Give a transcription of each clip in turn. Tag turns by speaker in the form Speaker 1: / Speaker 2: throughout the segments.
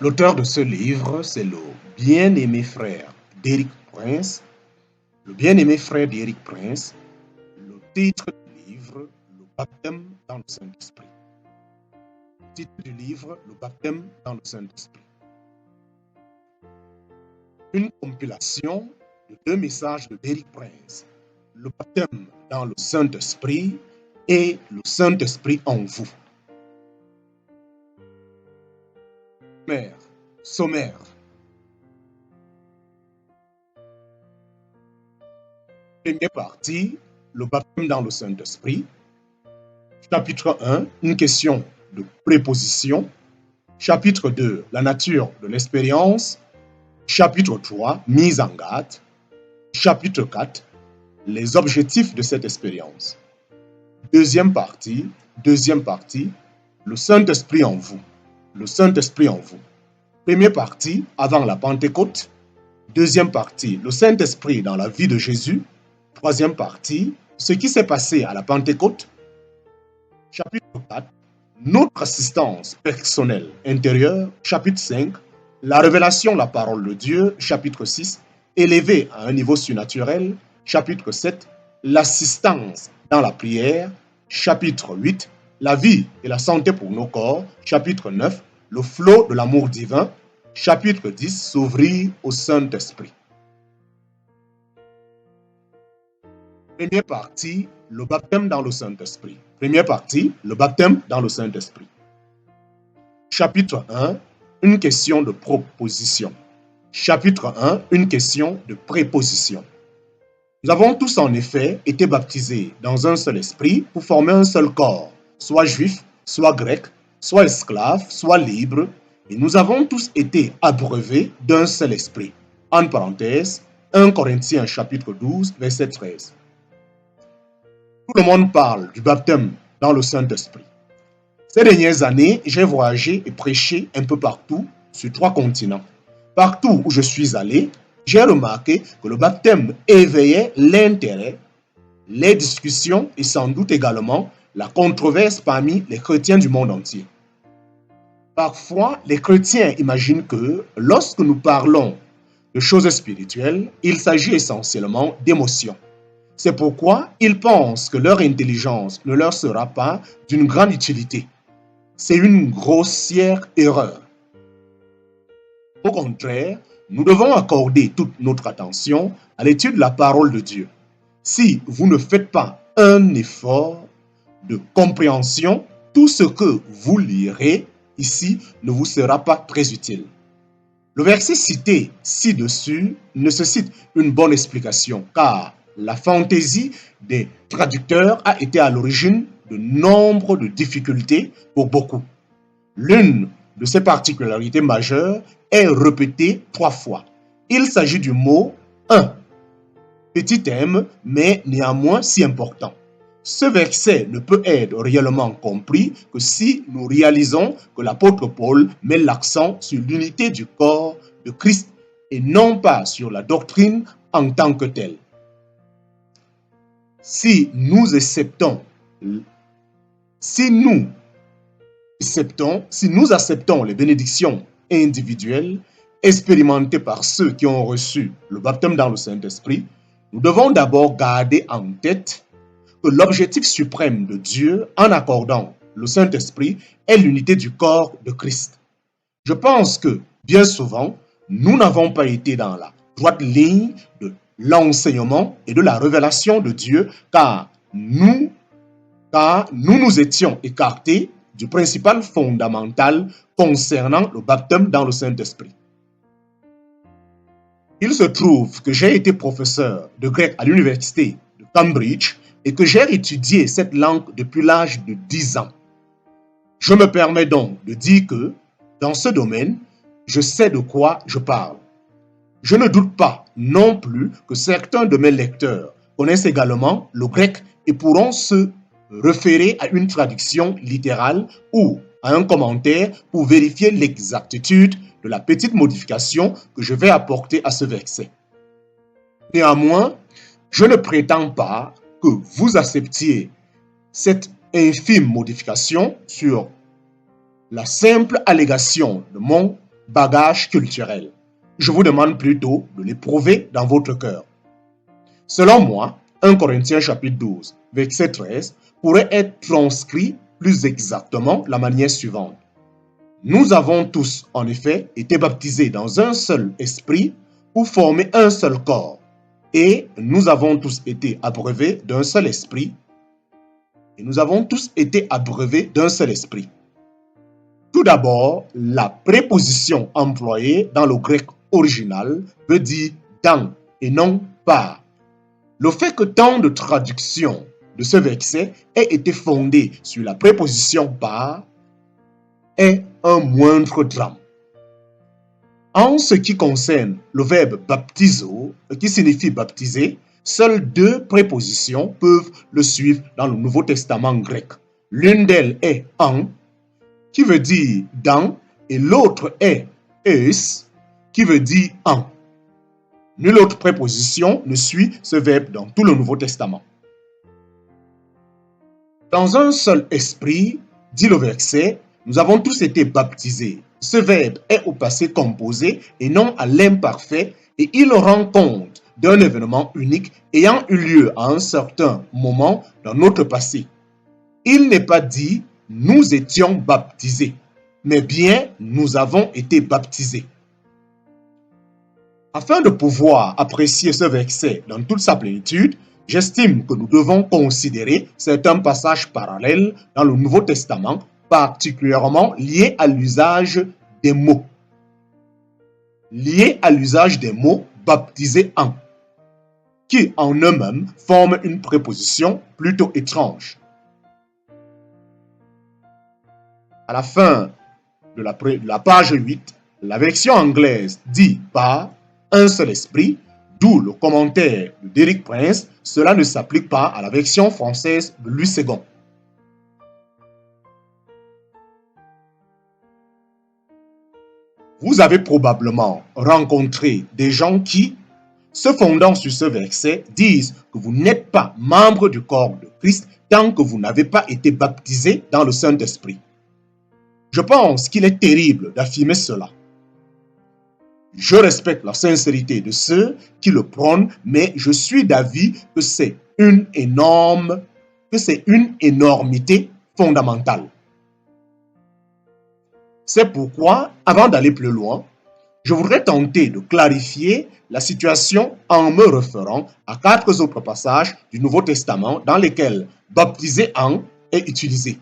Speaker 1: L'auteur de ce livre, c'est le bien-aimé frère d'Éric Prince. Le bien-aimé frère d'Éric Prince, le titre du livre, Le baptême dans le Saint-Esprit. Le titre du livre, Le baptême dans le Saint-Esprit. Une compilation de 2 messages d'Éric Prince. Le baptême dans le Saint-Esprit et le Saint-Esprit en vous. Sommaire. Première partie, le baptême dans le Saint-Esprit. Chapitre 1, une question de préposition. Chapitre 2, la nature de l'expérience. Chapitre 3, mise en garde. Chapitre 4, les objectifs de cette expérience. Deuxième partie, le Saint-Esprit en vous. Le Saint-Esprit en vous. Première partie, avant la Pentecôte. Deuxième partie, le Saint-Esprit dans la vie de Jésus. Troisième partie, ce qui s'est passé à la Pentecôte. Chapitre 4, notre assistance personnelle intérieure. Chapitre 5, la révélation, la parole de Dieu. Chapitre 6, élevé à un niveau surnaturel. Chapitre 7, l'assistance dans la prière. Chapitre 8, la vie et la santé pour nos corps. Chapitre 9, le flot de l'amour divin. Chapitre 10, s'ouvrir au Saint-Esprit. Première partie, le baptême dans le Saint-Esprit. Première partie, le baptême dans le Saint-Esprit. Chapitre 1, une question de proposition. Chapitre 1, une question de préposition. Nous avons tous en effet été baptisés dans un seul esprit pour former un seul corps, soit juif, soit grec, soit esclave, soit libre, et nous avons tous été abreuvés d'un seul esprit. En parenthèse, 1 Corinthiens chapitre 12, verset 13. Tout le monde parle du baptême dans le Saint-Esprit. Ces dernières années, j'ai voyagé et prêché un peu partout sur 3 continents. Partout où je suis allé, j'ai remarqué que le baptême éveillait l'intérêt, les discussions et sans doute également la controverse parmi les chrétiens du monde entier. Parfois, les chrétiens imaginent que lorsque nous parlons de choses spirituelles, il s'agit essentiellement d'émotions. C'est pourquoi ils pensent que leur intelligence ne leur sera pas d'une grande utilité. C'est une grossière erreur. Au contraire, nous devons accorder toute notre attention à l'étude de la parole de Dieu. Si vous ne faites pas un effort de compréhension, tout ce que vous lirez ici ne vous sera pas très utile. Le verset cité ci-dessus nécessite une bonne explication, car la fantaisie des traducteurs a été à l'origine de nombre de difficultés pour beaucoup. L'une de ses particularités majeures est répétée 3 fois. Il s'agit du mot « un », petit m, mais néanmoins si important. Ce verset ne peut être réellement compris que si nous réalisons que l'apôtre Paul met l'accent sur l'unité du corps de Christ et non pas sur la doctrine en tant que telle. Si nous acceptons les bénédictions individuelles expérimentées par ceux qui ont reçu le baptême dans le Saint-Esprit, nous devons d'abord garder en tête que l'objectif suprême de Dieu en accordant le Saint-Esprit est l'unité du corps de Christ. Je pense que, bien souvent, nous n'avons pas été dans la droite ligne de l'enseignement et de la révélation de Dieu, car nous nous étions écartés du principal fondamental concernant le baptême dans le Saint-Esprit. Il se trouve que j'ai été professeur de grec à l'université de Cambridge et que j'ai étudié cette langue depuis l'âge de 10 ans. Je me permets donc de dire que, dans ce domaine, je sais de quoi je parle. Je ne doute pas non plus que certains de mes lecteurs connaissent également le grec et pourront se référer à une traduction littérale ou à un commentaire pour vérifier l'exactitude de la petite modification que je vais apporter à ce verset. Néanmoins, je ne prétends pas que vous acceptiez cette infime modification sur la simple allégation bagage culturel. Je vous demande plutôt de l'éprouver dans votre cœur. Selon moi, 1 Corinthiens chapitre 12, verset 13, pourrait être transcrit plus exactement de la manière suivante. Nous avons tous, en effet, été baptisés dans un seul esprit pour former un seul corps. Et nous avons tous été abreuvés d'un seul esprit. Tout d'abord, la préposition employée dans le grec original veut dire dans et non par. Le fait que tant de traductions de ce verset aient été fondées sur la préposition par est un moindre drame. En ce qui concerne le verbe baptizo, qui signifie baptiser, seules deux prépositions peuvent le suivre dans le Nouveau Testament grec. L'une d'elles est en, qui veut dire dans, et l'autre est eus, qui veut dire en. Nulle autre préposition ne suit ce verbe dans tout le Nouveau Testament. Dans un seul esprit, dit le verset, nous avons tous été baptisés. Ce verbe est au passé composé et non à l'imparfait et il rend compte d'un événement unique ayant eu lieu à un certain moment dans notre passé. Il n'est pas dit « nous étions baptisés », mais bien « nous avons été baptisés ». Afin de pouvoir apprécier ce verset dans toute sa plénitude, j'estime que nous devons considérer certains passages parallèles dans le Nouveau Testament, particulièrement liés à l'usage des mots. Baptisés en, qui en eux-mêmes forment une préposition plutôt étrange. À la fin de la page 8, la version anglaise dit par un seul esprit, d'où le commentaire d'Éric Prince, cela ne s'applique pas à la version française de Louis II. Vous avez probablement rencontré des gens qui, se fondant sur ce verset, disent que vous n'êtes pas membre du corps de Christ tant que vous n'avez pas été baptisé dans le Saint-Esprit. Je pense qu'il est terrible d'affirmer cela. Je respecte la sincérité de ceux qui le prônent, mais je suis d'avis que c'est une énormité fondamentale. C'est pourquoi, avant d'aller plus loin, je voudrais tenter de clarifier la situation en me référant à 4 autres passages du Nouveau Testament dans lesquels baptiser en est utilisé.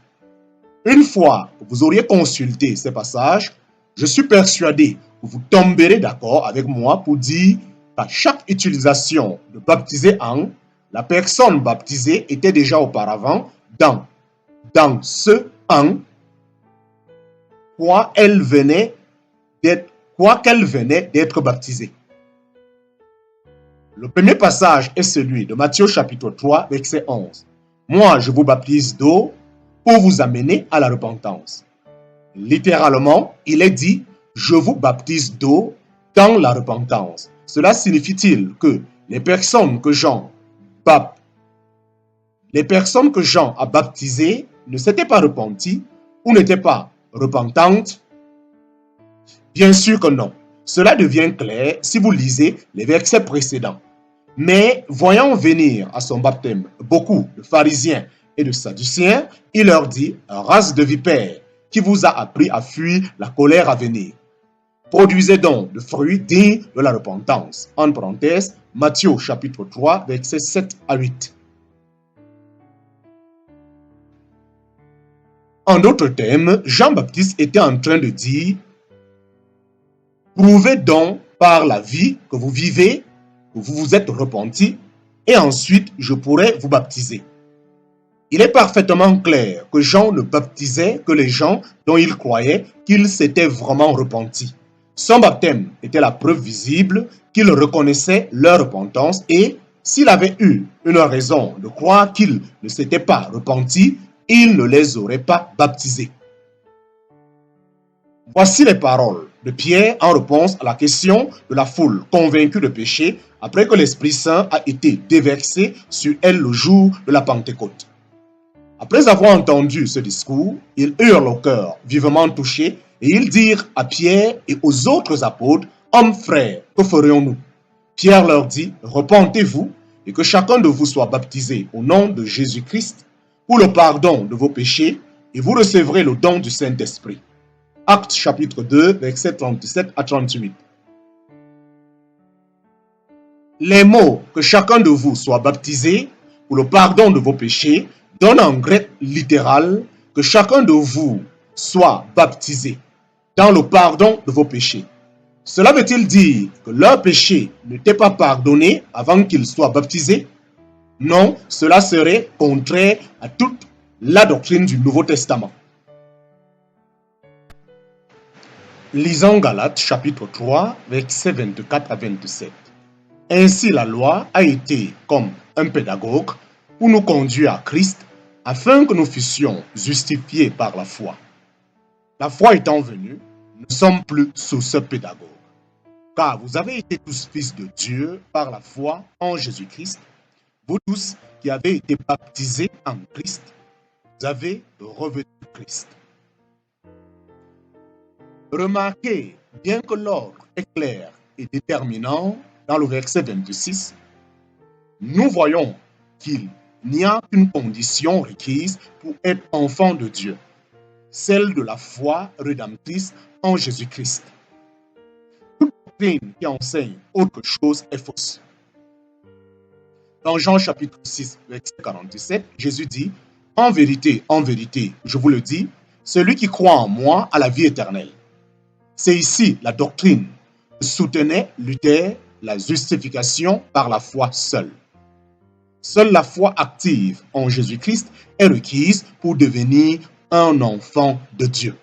Speaker 1: Une fois que vous auriez consulté ces passages, je suis persuadé que vous tomberez d'accord avec moi pour dire qu'à chaque utilisation de baptiser en, la personne baptisée était déjà auparavant dans ce en, quoiqu'elle venait d'être baptisée. Le premier passage est celui de Matthieu chapitre 3, verset 11. Moi, je vous baptise d'eau pour vous amener à la repentance. Littéralement, il est dit, je vous baptise d'eau dans la repentance. Cela signifie-t-il que les personnes que Jean a baptisées ne s'étaient pas repenties ou n'étaient pas repentantes? Bien sûr que non. Cela devient clair si vous lisez les versets précédents. Mais voyant venir à son baptême beaucoup de pharisiens et de sadducéens, il leur dit, race de vipères, qui vous a appris à fuir la colère à venir. Produisez donc de fruits dignes de la repentance. En parenthèse, Matthieu chapitre 3, versets 7 à 8. En d'autres termes, Jean-Baptiste était en train de dire, prouvez donc par la vie que vous vivez, que vous vous êtes repenti, et ensuite je pourrai vous baptiser. Il est parfaitement clair que Jean ne baptisait que les gens dont il croyait qu'ils s'étaient vraiment repentis. Son baptême était la preuve visible qu'il reconnaissait leur repentance et s'il avait eu une raison de croire qu'ils ne s'étaient pas repentis, il ne les aurait pas baptisés. Voici les paroles de Pierre en réponse à la question de la foule convaincue de péché après que l'Esprit Saint a été déversé sur elle le jour de la Pentecôte. Après avoir entendu ce discours, ils eurent le cœur vivement touché Et ils dirent à Pierre et aux autres apôtres, hommes frères, que ferions-nous? Pierre leur dit, repentez-vous et que chacun de vous soit baptisé au nom de Jésus-Christ pour le pardon de vos péchés et vous recevrez le don du Saint-Esprit. Actes chapitre 2, versets 37 à 38. Les mots que chacun de vous soit baptisé pour le pardon de vos péchés donnent en grec littéral que chacun de vous soit baptisé dans le pardon de vos péchés. Cela veut-il dire que leurs péchés n'étaient pas pardonnés avant qu'ils soient baptisés? Non, cela serait contraire à toute la doctrine du Nouveau Testament. Lisons Galates chapitre 3, versets 24 à 27. Ainsi la loi a été comme un pédagogue pour nous conduire à Christ afin que nous fussions justifiés par la foi. La foi étant venue, nous ne sommes plus sous ce pédagogue. Car vous avez été tous fils de Dieu par la foi en Jésus-Christ. Vous tous qui avez été baptisés en Christ, vous avez revêtu Christ. Remarquez, bien que l'ordre est clair et déterminant dans le verset 26, nous voyons qu'il n'y a qu'une condition requise pour être enfant de Dieu, celle de la foi rédemptrice en Jésus-Christ. Toute doctrine qui enseigne autre chose est fausse. Dans Jean chapitre 6, verset 47, Jésus dit, en vérité, je vous le dis, celui qui croit en moi a la vie éternelle. C'est ici la doctrine que soutenait Luther, la justification par la foi seule. Seule la foi active en Jésus-Christ est requise pour devenir un enfant de Dieu.